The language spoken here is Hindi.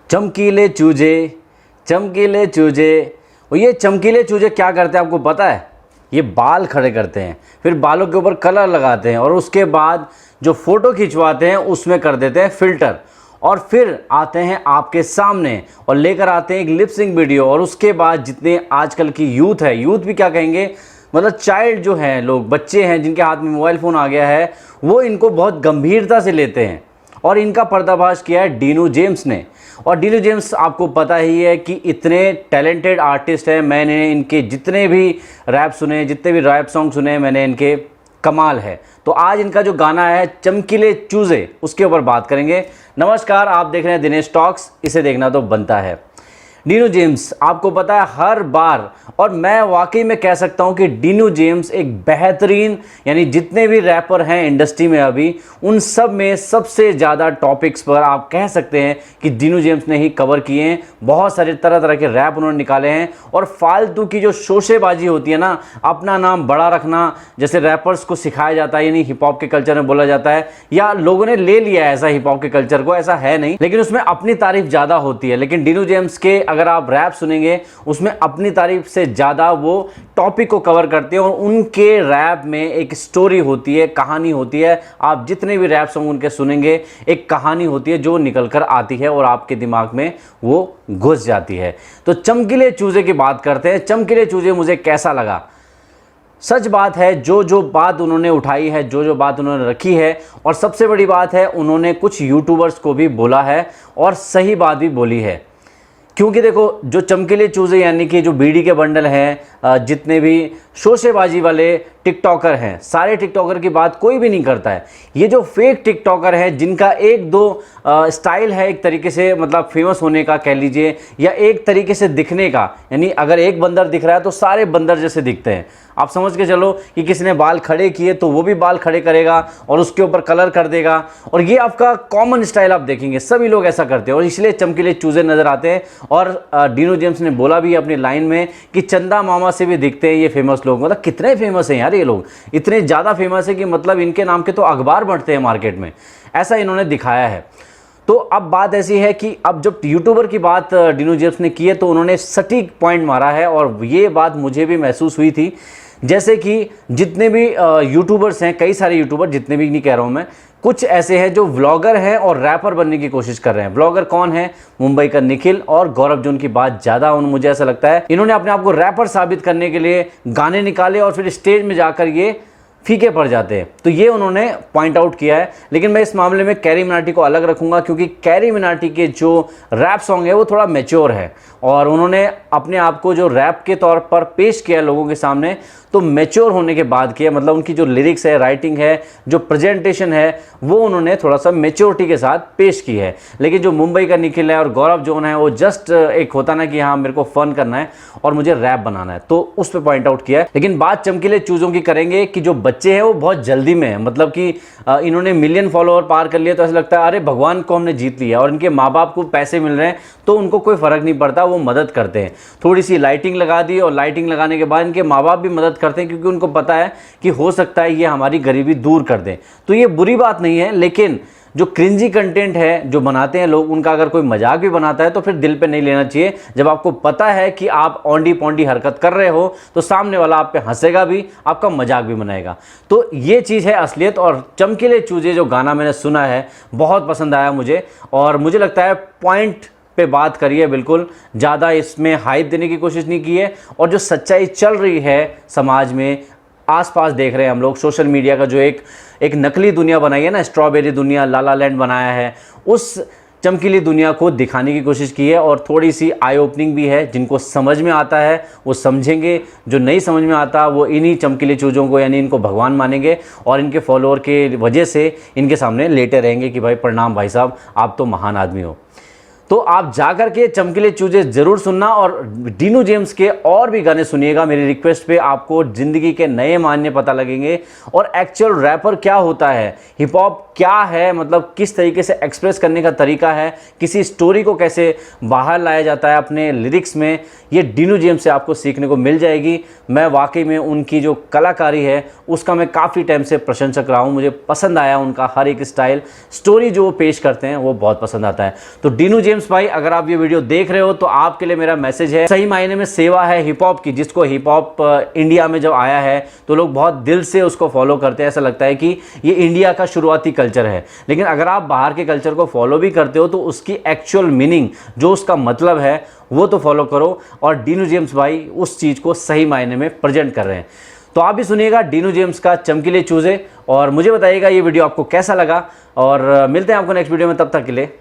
चमकीले चूजे, चमकीले चूजे। और ये चमकीले चूजे क्या करते हैं आपको पता है? ये बाल खड़े करते हैं, फिर बालों के ऊपर कलर लगाते हैं और उसके बाद जो फ़ोटो खिंचवाते हैं उसमें कर देते हैं फ़िल्टर, और फिर आते हैं आपके सामने और लेकर आते हैं एक लिप सिंक वीडियो। और उसके बाद जितने आजकल की यूथ है, यूथ भी क्या कहेंगे, मतलब चाइल्ड जो हैं लोग, बच्चे हैं जिनके हाथ में मोबाइल फ़ोन आ गया है, वो इनको बहुत गंभीरता से लेते हैं। और इनका पर्दाफाश किया है डीनू जेम्स ने। और डीनू जेम्स आपको पता ही है कि इतने टैलेंटेड आर्टिस्ट हैं। मैंने इनके जितने भी रैप सुने, जितने भी रैप सॉन्ग सुने, मैंने इनके कमाल है। तो आज इनका जो गाना है चमकीले चूजे, उसके ऊपर बात करेंगे। नमस्कार, आप देख रहे हैं दिनेश टॉक्स, इसे देखना तो बनता है। डीनू जेम्स आपको पता है हर बार, और मैं वाकई में कह सकता हूं कि डीनू जेम्स एक बेहतरीन, यानी जितने भी रैपर हैं इंडस्ट्री में अभी, उन सब में सबसे ज़्यादा टॉपिक्स पर आप कह सकते हैं कि डीनू जेम्स ने ही कवर किए हैं। बहुत सारे तरह तरह के रैप उन्होंने निकाले हैं। और फालतू की जो शोशेबाजी होती है ना, अपना नाम बड़ा रखना, जैसे रैपर्स को सिखाया जाता है, यानी हिप हॉप के कल्चर में बोला जाता है, या लोगों ने ले लिया है ऐसा हिप हॉप के कल्चर को, ऐसा है नहीं, लेकिन उसमें अपनी तारीफ ज़्यादा होती है। लेकिन डीनू जेम्स के अगर आप रैप सुनेंगे, उसमें अपनी तारीफ से ज़्यादा वो टॉपिक को कवर करते हैं। और उनके रैप में एक स्टोरी होती है, कहानी होती है। आप जितने भी रैप सॉन्ग उनके सुनेंगे, एक कहानी होती है जो निकल कर आती है और आपके दिमाग में वो घुस जाती है। तो चमकीले चूजे की बात करते हैं। चमकीले चूजे मुझे कैसा लगा? सच बात है, जो बात उन्होंने उठाई है, जो बात उन्होंने रखी है, और सबसे बड़ी बात है उन्होंने कुछ यूट्यूबर्स को भी बोला है और सही बात भी बोली है। क्योंकि देखो, जो चमकीले चूजे यानी कि जो बीड़ी के बंडल हैं, जितने भी शोशेबाजी वाले टिकटॉकर हैं, सारे टिकटॉकर की बात कोई भी नहीं करता है। ये जो फेक टिकटॉकर हैं, जिनका एक दो स्टाइल है एक तरीके से, मतलब फेमस होने का कह लीजिए, या एक तरीके से दिखने का, यानी अगर एक बंदर दिख रहा है तो सारे बंदर जैसे दिखते हैं। आप समझ के चलो कि किसी ने बाल खड़े किए तो वो भी बाल खड़े करेगा और उसके ऊपर कलर कर देगा। और ये आपका कॉमन स्टाइल आप देखेंगे, सभी लोग ऐसा करते हैं और इसलिए चमकीले चूजे नज़र आते हैं। और डीनू जेम्स ने बोला भी अपनी लाइन में कि चंदा मामा से भी दिखते हैं ये फेमस लोग। मतलब कितने फेमस हैं यार ये लोग, इतने ज़्यादा फेमस है कि मतलब इनके नाम के तो अखबार बढ़ते हैं मार्केट में, ऐसा इन्होंने दिखाया है। तो अब बात ऐसी है कि अब जब यूट्यूबर की बात डीनू जेम्स ने की है तो उन्होंने सटीक पॉइंट मारा है। और ये बात मुझे भी महसूस हुई थी, जैसे कि जितने भी यूट्यूबर्स हैं, कई सारे यूट्यूबर, जितने भी नहीं कह रहा हूँ मैं, कुछ ऐसे हैं जो व्लॉगर हैं और रैपर बनने की कोशिश कर रहे हैं। व्लॉगर कौन है? मुंबई का निखिल और गौरव, जो उनकी बात ज़्यादा मुझे ऐसा लगता है इन्होंने अपने आप को रैपर साबित करने के लिए गाने निकाले और फिर स्टेज में जाकर ये फीके पड़ जाते हैं। तो ये उन्होंने पॉइंट आउट किया है। लेकिन मैं इस मामले में कैरी मिनाटी को अलग रखूंगा, क्योंकि कैरी मिनाटी के जो रैप सॉन्ग है वो थोड़ा मैच्योर है और उन्होंने अपने आप को जो रैप के तौर पर पेश किया लोगों के सामने, तो मैच्योर होने के बाद किया। मतलब उनकी जो लिरिक्स है, राइटिंग है, जो प्रेजेंटेशन है, वो उन्होंने थोड़ा सा मैच्योरिटी के साथ पेश की है। लेकिन जो मुंबई का निखिल है और गौरव जोन है, वो जस्ट एक होता ना कि हाँ मेरे को फन करना है और मुझे रैप बनाना है, तो उस पर पॉइंट आउट किया है। लेकिन बात चमकीले चूजों की करेंगे कि जो बच्चे हैं वो बहुत जल्दी में है, मतलब कि इन्होंने मिलियन फॉलोअर पार कर लिया तो ऐसा लगता है अरे भगवान को हमने जीत लिया। और इनके माँ बाप को पैसे मिल रहे हैं तो उनको कोई फर्क नहीं पड़ता, वो मदद करते हैं। थोड़ी सी लाइटिंग लगा दी और लाइटिंग लगाने के बाद इनके माँ बाप भी मदद करते हैं, क्योंकि उनको पता है कि हो सकता है ये हमारी गरीबी दूर कर दें। तो ये बुरी बात नहीं है, लेकिन जो क्रिंजी कंटेंट है जो बनाते हैं लोग, उनका अगर कोई मजाक भी बनाता है तो फिर दिल पे नहीं लेना चाहिए। जब आपको पता है कि आप औंडी पौंडी हरकत कर रहे हो तो सामने वाला आप पे हंसेगा भी, आपका मजाक भी बनाएगा। तो ये चीज़ है असलियत। और चमकीले चूजे जो गाना मैंने सुना है बहुत पसंद आया मुझे, और मुझे लगता है पॉइंट पे बात करिए, बिल्कुल ज़्यादा इसमें हाइप देने की कोशिश नहीं की है। और जो सच्चाई चल रही है समाज में, आसपास देख रहे हैं हम लोग, सोशल मीडिया का जो एक नकली दुनिया बनाई है ना, स्ट्रॉबेरी दुनिया, लाला लैंड बनाया है, उस चमकीली दुनिया को दिखाने की कोशिश की है। और थोड़ी सी आई ओपनिंग भी है। जिनको समझ में आता है वो समझेंगे, जो नहीं समझ में आता वो इन्हीं चमकीले चूजों को, यानी इनको भगवान मानेंगे और इनके फॉलोअर के वजह से इनके सामने लेटे रहेंगे कि भाई प्रणाम भाई साहब, आप तो महान आदमी हो। तो आप जाकर के चमकीले चूजे ज़रूर सुनना और डीनू जेम्स के और भी गाने सुनिएगा मेरी रिक्वेस्ट पे। आपको ज़िंदगी के नए मायने पता लगेंगे और एक्चुअल रैपर क्या होता है, हिप हॉप क्या है, मतलब किस तरीके से एक्सप्रेस करने का तरीका है, किसी स्टोरी को कैसे बाहर लाया जाता है अपने लिरिक्स में, ये डीनू जेम्स से आपको सीखने को मिल जाएगी। मैं वाकई में उनकी जो कलाकारी है उसका मैं काफ़ी टाइम से प्रशंसक रहा हूँ। मुझे पसंद आया उनका हर एक स्टाइल, स्टोरी जो वो पेश करते हैं वो बहुत पसंद आता है। तो डीनू जेम्स भाई, अगर आप ये वीडियो देख रहे हो तो आपके लिए मेरा मैसेज है, सही मायने में सेवा है हिप हॉप की, जिसको हिप हॉप इंडिया में जब आया है तो लोग बहुत दिल से उसको फॉलो करते हैं। ऐसा लगता है कि ये इंडिया का शुरुआती कल्चर है, लेकिन अगर आप बाहर के कल्चर को फॉलो भी करते हो तो उसकी एक्चुअल मीनिंग, जो उसका मतलब है, वो तो फॉलो करो। और डीनू जेम्स भाई उस चीज़ को सही मायने में प्रेजेंट कर रहे हैं। तो आप भी सुनिएगा डीनू जेम्स का चमकीले चूजे, और मुझे बताइएगा ये वीडियो आपको कैसा लगा। और मिलते हैं आपको नेक्स्ट वीडियो में, तब तक के लिए